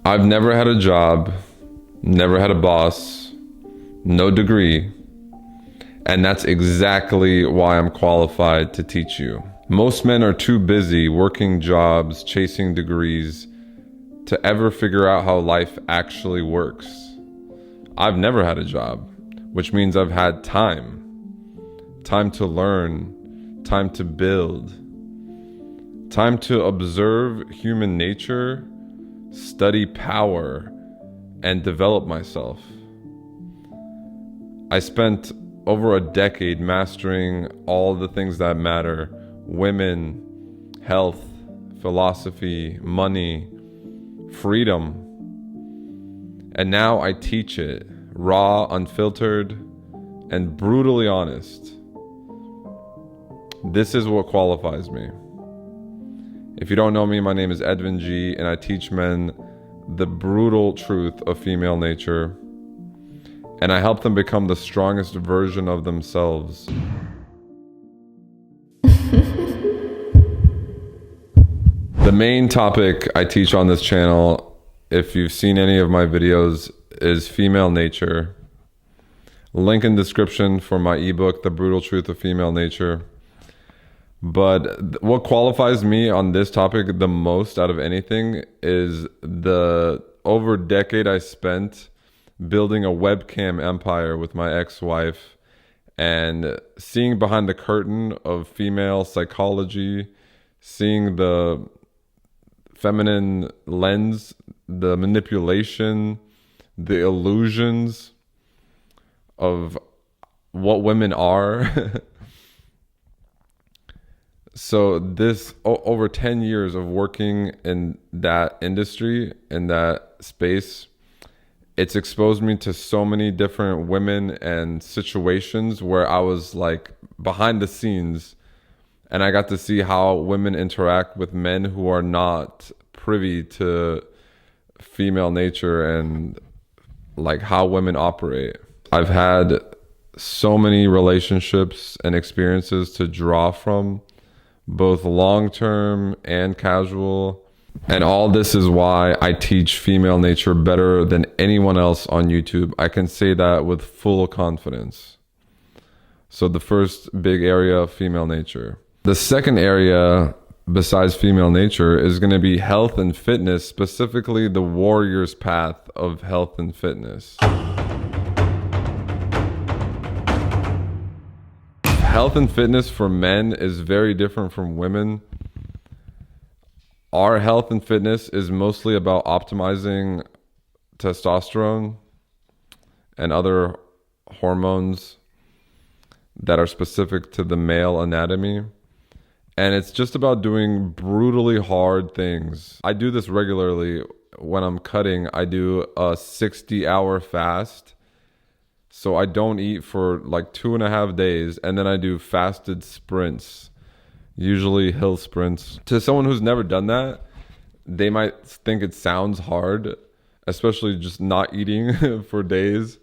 I've never had a job, never had a boss, no degree, and that's exactly why I'm qualified to teach you. Most men are too busy working jobs, chasing degrees, to ever figure out how life actually works. I've never had a job, which means I've had time to learn, time to build, time to observe human nature, study power, and develop myself. I spent over a decade mastering all the things that matter: women, health, philosophy, money, freedom. And now I teach it, raw, unfiltered, and brutally honest. This is what qualifies me. If you don't know me, my name is Edwin G, and I teach men the brutal truth of female nature, and I help them become the strongest version of themselves. The main topic I teach on this channel, if you've seen any of my videos, is female nature. Link in description for my ebook, The Brutal Truth of Female Nature. But what qualifies me on this topic the most out of anything is the over decade I spent building a webcam empire with my ex-wife and seeing behind the curtain of female psychology, seeing the feminine lens, the manipulation, the illusions of what women are. So this over 10 years of working in that industry, in that space, it's exposed me to so many different women and situations where I was like behind the scenes, and I got to see how women interact with men who are not privy to female nature and like how women operate. I've had so many relationships and experiences to draw from, both long-term and casual. And all this is why I teach female nature better than anyone else on YouTube. I can say that with full confidence. So the first big area of female nature. The second area besides female nature is going to be health and fitness, specifically the warrior's path of health and fitness. Health and fitness for men is very different from women. Our health and fitness is mostly about optimizing testosterone and other hormones that are specific to the male anatomy. And it's just about doing brutally hard things. I do this regularly. When I'm cutting, I do a 60-hour fast. So I don't eat for like 2.5 days, and then I do fasted sprints, usually hill sprints. To someone who's never done that, they might think it sounds hard, especially just not eating for days.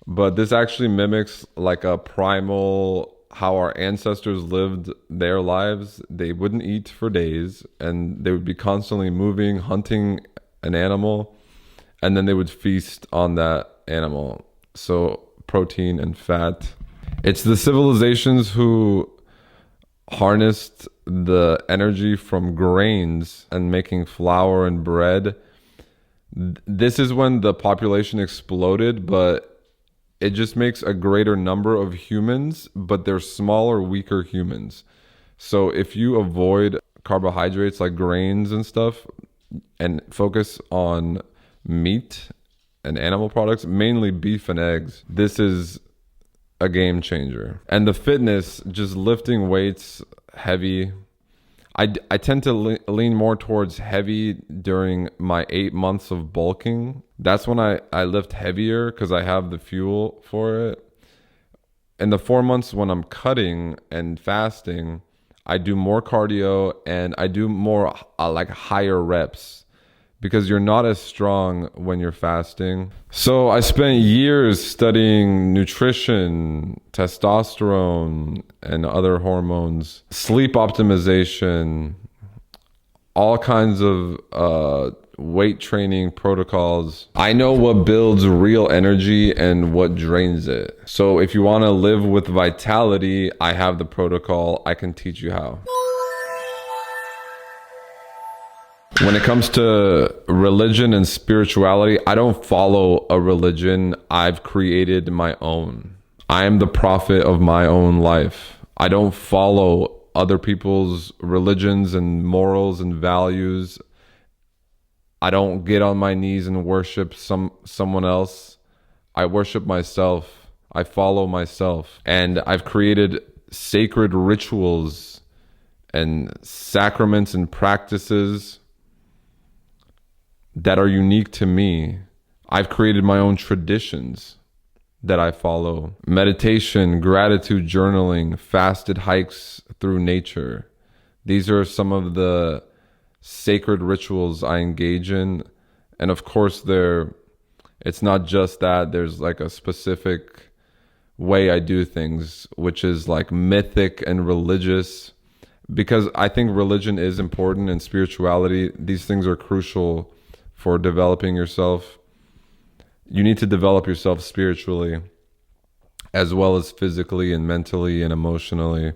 But this actually mimics like a primal, how our ancestors lived their lives. They wouldn't eat for days, and they would be constantly moving, hunting an animal, and then they would feast on that animal. So protein and fat. It's the civilizations who harnessed the energy from grains and making flour and bread. This is when the population exploded, but it just makes a greater number of humans, but they're smaller, weaker humans. So if you avoid carbohydrates like grains and stuff and focus on meat and animal products, mainly beef and eggs, this is a game changer. And the fitness, just lifting weights heavy. I tend to lean more towards heavy during my 8 months of bulking. That's when I lift heavier because I have the fuel for it. In the 4 months when I'm cutting and fasting, I do more cardio and I do more like higher reps, because you're not as strong when you're fasting. So I spent years studying nutrition, testosterone, and other hormones, sleep optimization, all kinds of weight training protocols. I know what builds real energy and what drains it. So if you want to live with vitality, I have the protocol. I can teach you how. When it comes to religion and spirituality, I don't follow a religion. I've created my own. I am the prophet of my own life. I don't follow other people's religions and morals and values. I don't get on my knees and worship someone else. I worship myself. I follow myself. And I've created sacred rituals and sacraments and practices that are unique to me. I've created my own traditions that I follow. Meditation, gratitude journaling, fasted hikes through nature. These are some of the sacred rituals I engage in. And of course, it's not just that. There's like a specific way I do things, which is like mythic and religious. Because I think religion is important and spirituality. These things are crucial for developing yourself. You need to develop yourself spiritually as well as physically and mentally and emotionally.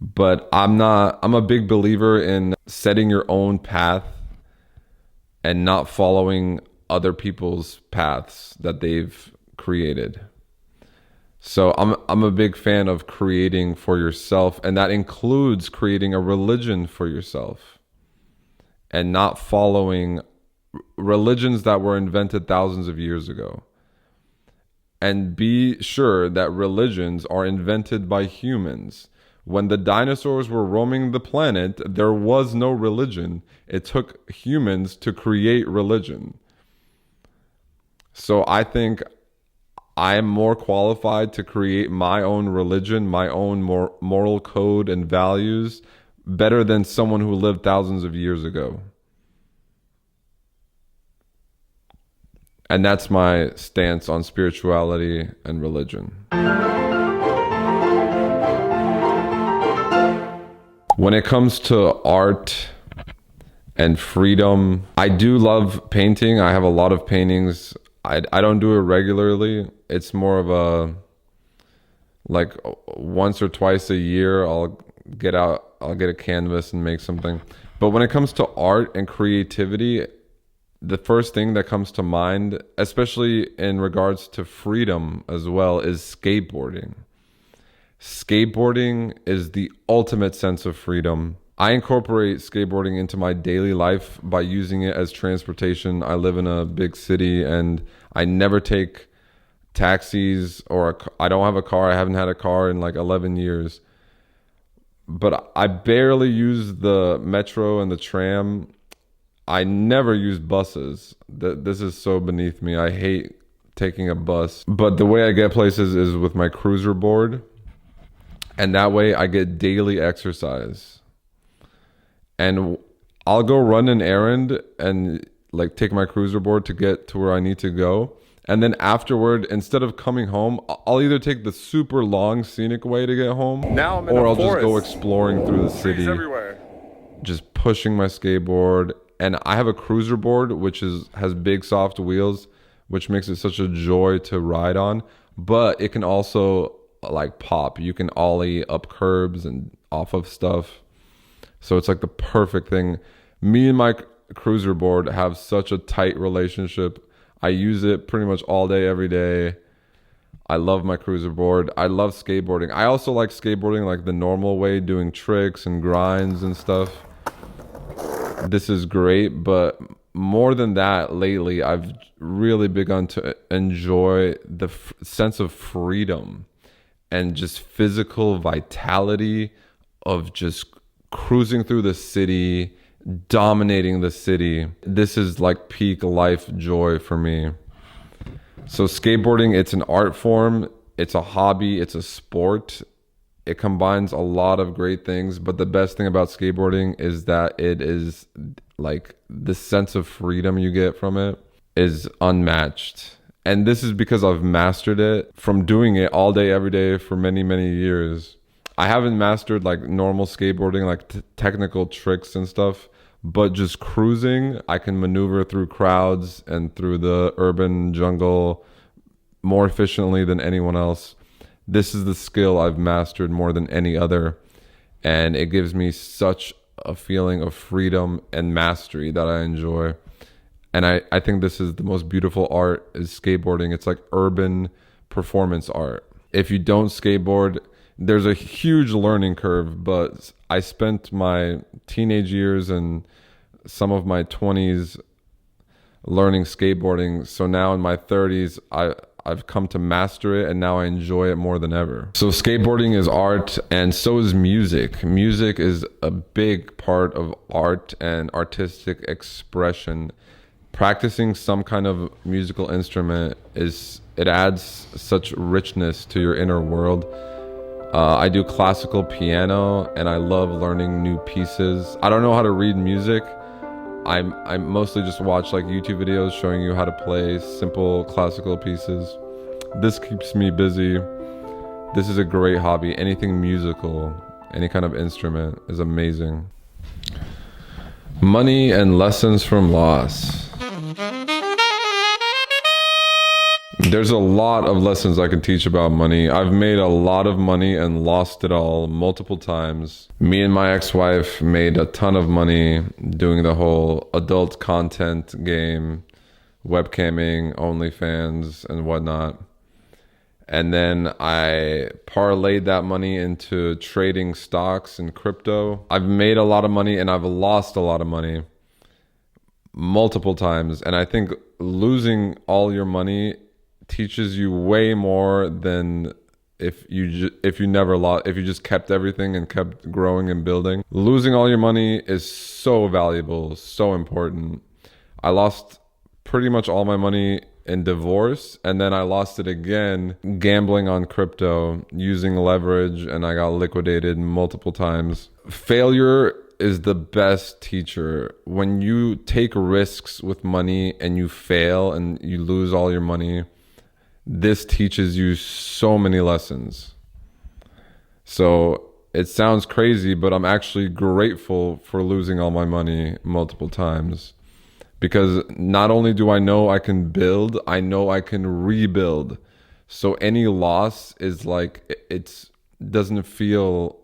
But I'm a big believer in setting your own path and not following other people's paths that they've created. So I'm a big fan of creating for yourself, and that includes creating a religion for yourself and not following religions that were invented thousands of years ago. And be sure that religions are invented by humans. When the dinosaurs were roaming the planet, there was no religion. It took humans to create religion. So I think I am more qualified to create my own religion, my own moral code and values, better than someone who lived thousands of years ago. And that's my stance on spirituality and religion. When it comes to art and freedom, I do love painting. I have a lot of paintings. I don't do it regularly. It's more of a, like once or twice a year, I'll get a canvas and make something. But when it comes to art and creativity, the first thing that comes to mind, especially in regards to freedom as well, is skateboarding. Skateboarding is the ultimate sense of freedom. I incorporate skateboarding into my daily life by using it as transportation. I live in a big city and I never take taxis I don't have a car. I haven't had a car in like 11 years. But I barely use the metro and the tram. I never use buses. This is so beneath me. I hate taking a bus. But the way I get places is with my cruiser board. And that way I get daily exercise. And I'll go run an errand and like take my cruiser board to get to where I need to go. And then afterward, instead of coming home, I'll either take the super long scenic way to get home, or I'll just go exploring through the city, everywhere, just pushing my skateboard. And I have a cruiser board, which has big soft wheels, which makes it such a joy to ride on. But it can also like pop. You can ollie up curbs and off of stuff. So it's like the perfect thing. Me and my cruiser board have such a tight relationship. I use it pretty much all day, every day. I love my cruiser board. I love skateboarding. I also like skateboarding like the normal way, doing tricks and grinds and stuff. This is great, but more than that, lately, I've really begun to enjoy the sense of freedom and just physical vitality of just cruising through the city, dominating the city. This is like peak life joy for me. So skateboarding, it's an art form, it's a hobby, it's a sport. It combines a lot of great things, but the best thing about skateboarding is that it is like the sense of freedom you get from it is unmatched. And this is because I've mastered it from doing it all day, every day for many, many years. I haven't mastered like normal skateboarding, like technical tricks and stuff, but just cruising, I can maneuver through crowds and through the urban jungle more efficiently than anyone else. This is the skill I've mastered more than any other, and it gives me such a feeling of freedom and mastery that I enjoy. And I think this is the most beautiful art is skateboarding. It's like urban performance art. If you don't skateboard, there's a huge learning curve, but I spent my teenage years and some of my 20s learning skateboarding. So now in my 30s, I've come to master it, and now I enjoy it more than ever. So skateboarding is art, and so is music. Music is a big part of art and artistic expression. Practicing some kind of musical instrument it adds such richness to your inner world. I do classical piano, and I love learning new pieces. I don't know how to read music. I mostly just watch like YouTube videos showing you how to play simple classical pieces. This keeps me busy. This is a great hobby. Anything musical, any kind of instrument is amazing. Money and lessons from loss. There's a lot of lessons I can teach about money. I've made a lot of money and lost it all multiple times. Me and my ex-wife made a ton of money doing the whole adult content game, webcamming, OnlyFans, and whatnot. And then I parlayed that money into trading stocks and crypto. I've made a lot of money and I've lost a lot of money multiple times. And I think losing all your money teaches you way more than if you just kept everything and kept growing and building. Losing all your money is so valuable, so important. I lost pretty much all my money in divorce, and then I lost it again gambling on crypto using leverage, and I got liquidated multiple times. Failure is the best teacher. When you take risks with money and you fail and you lose all your money, this teaches you so many lessons. So it sounds crazy, but I'm actually grateful for losing all my money multiple times, because not only do I know I can build, I know I can rebuild. So any loss is like, it doesn't feel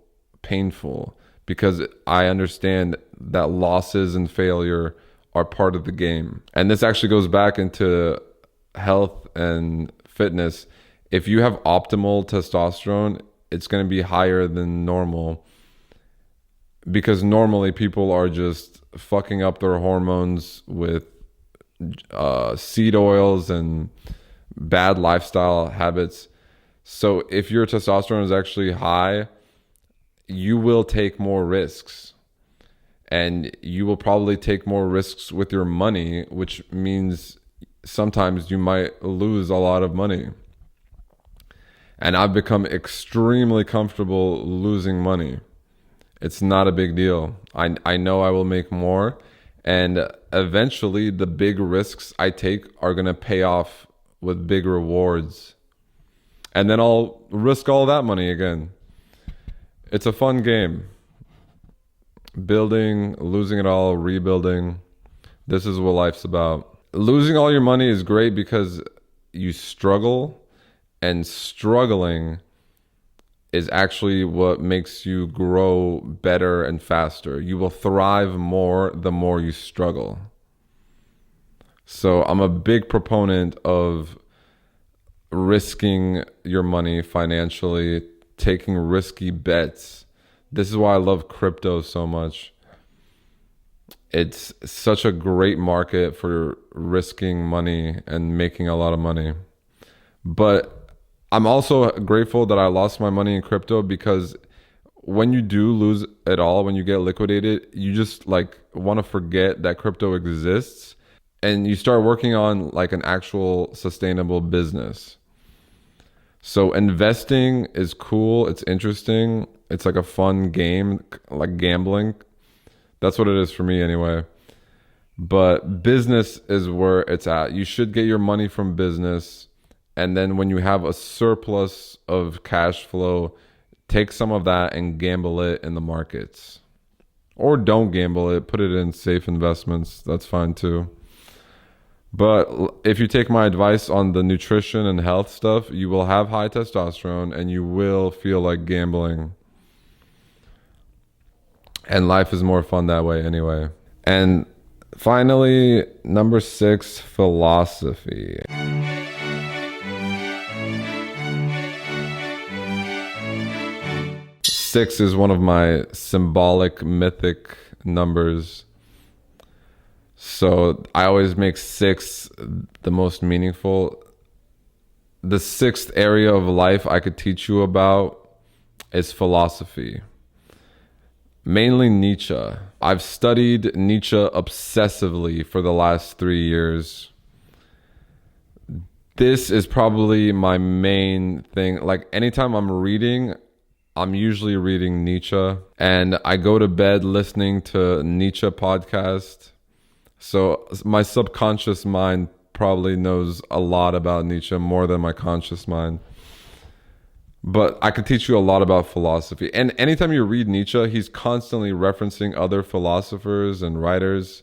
painful, because I understand that losses and failure are part of the game. And this actually goes back into health and fitness. If you have optimal testosterone, it's going to be higher than normal, because normally people are just fucking up their hormones with seed oils and bad lifestyle habits. So if your testosterone is actually high, you will take more risks, and you will probably take more risks with your money, which means sometimes you might lose a lot of money. And I've become extremely comfortable losing money. It's not a big deal. I know I will make more, and eventually the big risks I take are going to pay off with big rewards. And then I'll risk all that money again. It's a fun game. Building, losing it all, rebuilding. This is what life's about. Losing all your money is great because you struggle, and struggling is actually what makes you grow better and faster. You will thrive more the more you struggle. So I'm a big proponent of risking your money financially, taking risky bets. This is why I love crypto so much. It's such a great market for risking money and making a lot of money. But I'm also grateful that I lost my money in crypto, because when you do lose it all, when you get liquidated, you just like want to forget that crypto exists, and you start working on like an actual sustainable business. So investing is cool. It's interesting. It's like a fun game, like gambling. That's what it is for me anyway. But business is where it's at. You should get your money from business. And then when you have a surplus of cash flow, take some of that and gamble it in the markets or don't gamble it. Put it in safe investments. That's fine too. But if you take my advice on the nutrition and health stuff, you will have high testosterone and you will feel like gambling. And life is more fun that way anyway. And finally, number 6, philosophy. 6 is one of my symbolic mythic numbers. So I always make 6 the most meaningful. The 6th area of life I could teach you about is philosophy. Mainly Nietzsche. I've studied Nietzsche obsessively for the last 3 years. This is probably my main thing. Like anytime I'm reading, I'm usually reading Nietzsche, and I go to bed listening to Nietzsche podcast. So my subconscious mind probably knows a lot about Nietzsche, more than my conscious mind. But I could teach you a lot about philosophy. And anytime you read Nietzsche, he's constantly referencing other philosophers and writers.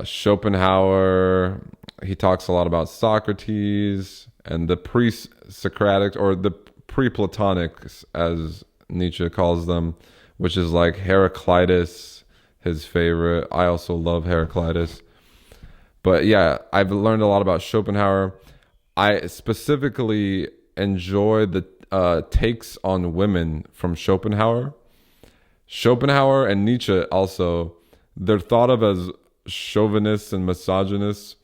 Schopenhauer, he talks a lot about Socrates and the pre-Socratic, or the pre-Platonics, as Nietzsche calls them, which is like Heraclitus, his favorite. I also love Heraclitus. But yeah, I've learned a lot about Schopenhauer. I specifically enjoy the takes on women from Schopenhauer. Schopenhauer and Nietzsche also, they're thought of as chauvinists and misogynists.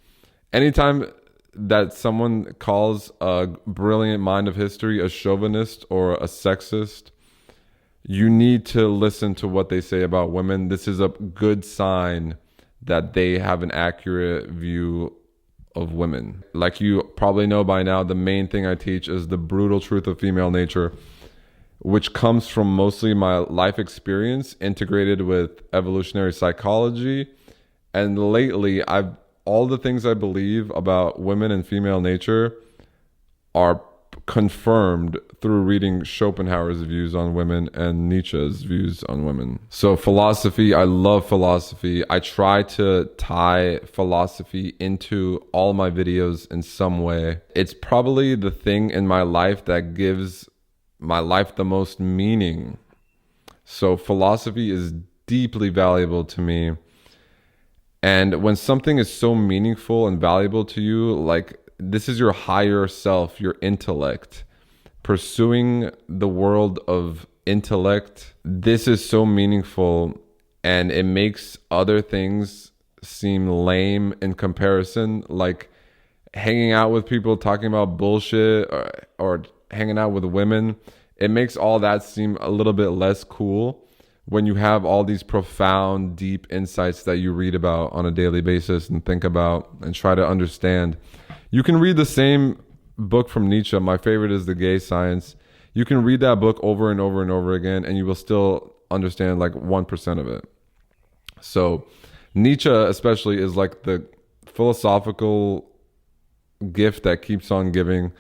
Anytime that someone calls a brilliant mind of history a chauvinist or a sexist, you need to listen to what they say about women. This is a good sign that they have an accurate view of women. Like you probably know by now, the main thing I teach is the brutal truth of female nature, which comes from mostly my life experience integrated with evolutionary psychology. And lately, all the things I believe about women and female nature are confirmed through reading Schopenhauer's views on women and Nietzsche's views on women. So philosophy, I love philosophy. I try to tie philosophy into all my videos in some way. It's probably the thing in my life that gives my life the most meaning. So philosophy is deeply valuable to me. And when something is so meaningful and valuable to you, like this is your higher self, your intellect, pursuing the world of intellect, this is so meaningful, and it makes other things seem lame in comparison, like hanging out with people talking about bullshit, or hanging out with women. It makes all that seem a little bit less cool when you have all these profound, deep insights that you read about on a daily basis and think about and try to understand. You can read the same book from Nietzsche. My favorite is The Gay Science. You can read that book over and over and over again, and you will still understand like 1% of it. So Nietzsche especially is like the philosophical gift that keeps on giving,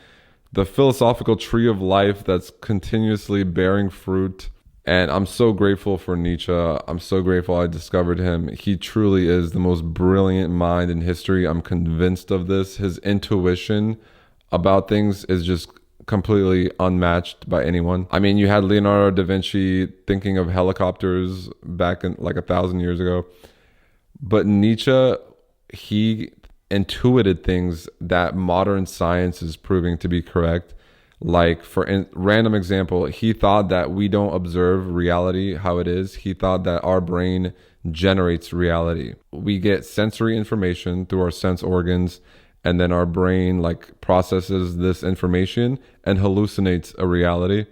the philosophical tree of life that's continuously bearing fruit. And I'm so grateful for Nietzsche. I'm so grateful I discovered him. He truly is the most brilliant mind in history. I'm convinced of this. His intuition about things is just completely unmatched by anyone. I mean, you had Leonardo da Vinci thinking of helicopters back in like 1,000 years ago. But Nietzsche, he intuited things that modern science is proving to be correct. Like for random example, he thought that we don't observe reality how it is. He thought that our brain generates reality. We get sensory information through our sense organs, and then our brain like processes this information and hallucinates a reality.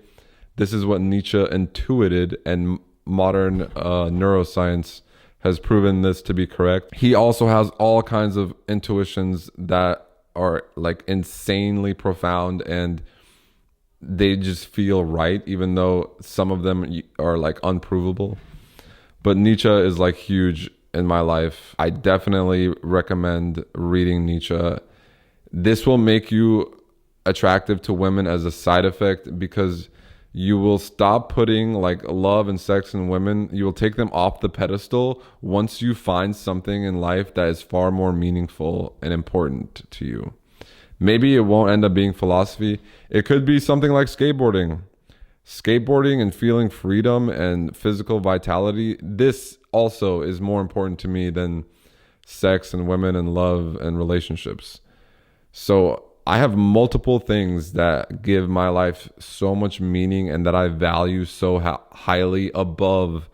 This is what Nietzsche intuited, and modern neuroscience has proven this to be correct. He also has all kinds of intuitions that are like insanely profound, and they just feel right, even though some of them are like unprovable. But Nietzsche is like huge in my life. I definitely recommend reading Nietzsche. This will make you attractive to women as a side effect, because You will stop putting like love and sex and women. You will take them off the pedestal once you find something in life that is far more meaningful and important to you. Maybe it won't end up being philosophy. It could be something like skateboarding. Skateboarding and feeling freedom and physical vitality. This also is more important to me than sex and women and love and relationships. So I have multiple things that give my life so much meaning and that I value so highly above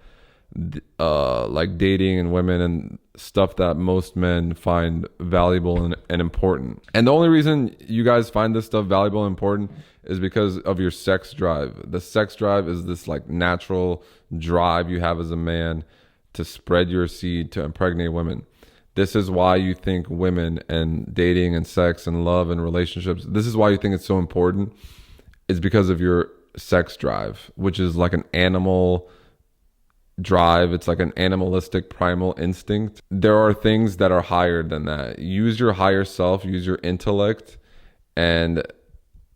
like dating and women and stuff that most men find valuable and important. And the only reason you guys find this stuff valuable and important is because of your sex drive. The sex drive is this like natural drive you have as a man to spread your seed, to impregnate women. This is why you think women and dating and sex and love and relationships, this is why you think it's so important. It's because of your sex drive, which is like an animal drive. It's like an animalistic primal instinct. There are things that are higher than that. Use your higher self, use your intellect, and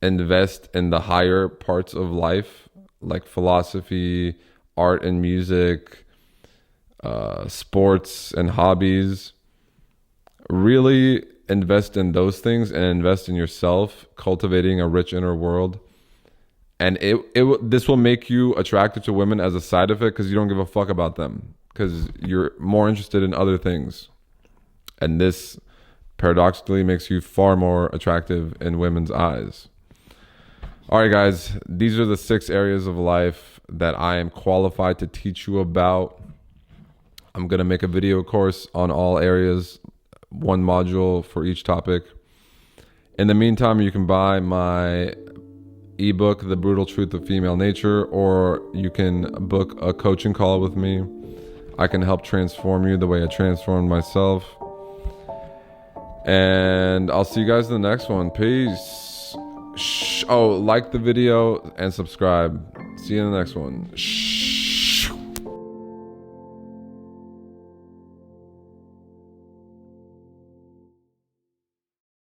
invest in the higher parts of life, like philosophy, art and music, sports and hobbies. Really invest in those things and invest in yourself, cultivating a rich inner world. And this will make you attracted to women as a side effect because you don't give a fuck about them because you're more interested in other things. And this paradoxically makes you far more attractive in women's eyes. All right, guys, these are the 6 areas of life that I am qualified to teach you about. I'm going to make a video course on all areas, 1 module for each topic. In the meantime, you can buy my ebook, The Brutal Truth of Female Nature, or you can book a coaching call with me. I can help transform you the way I transformed myself. And I'll see you guys in the next one. Peace. Oh, like the video and subscribe. See you in the next one.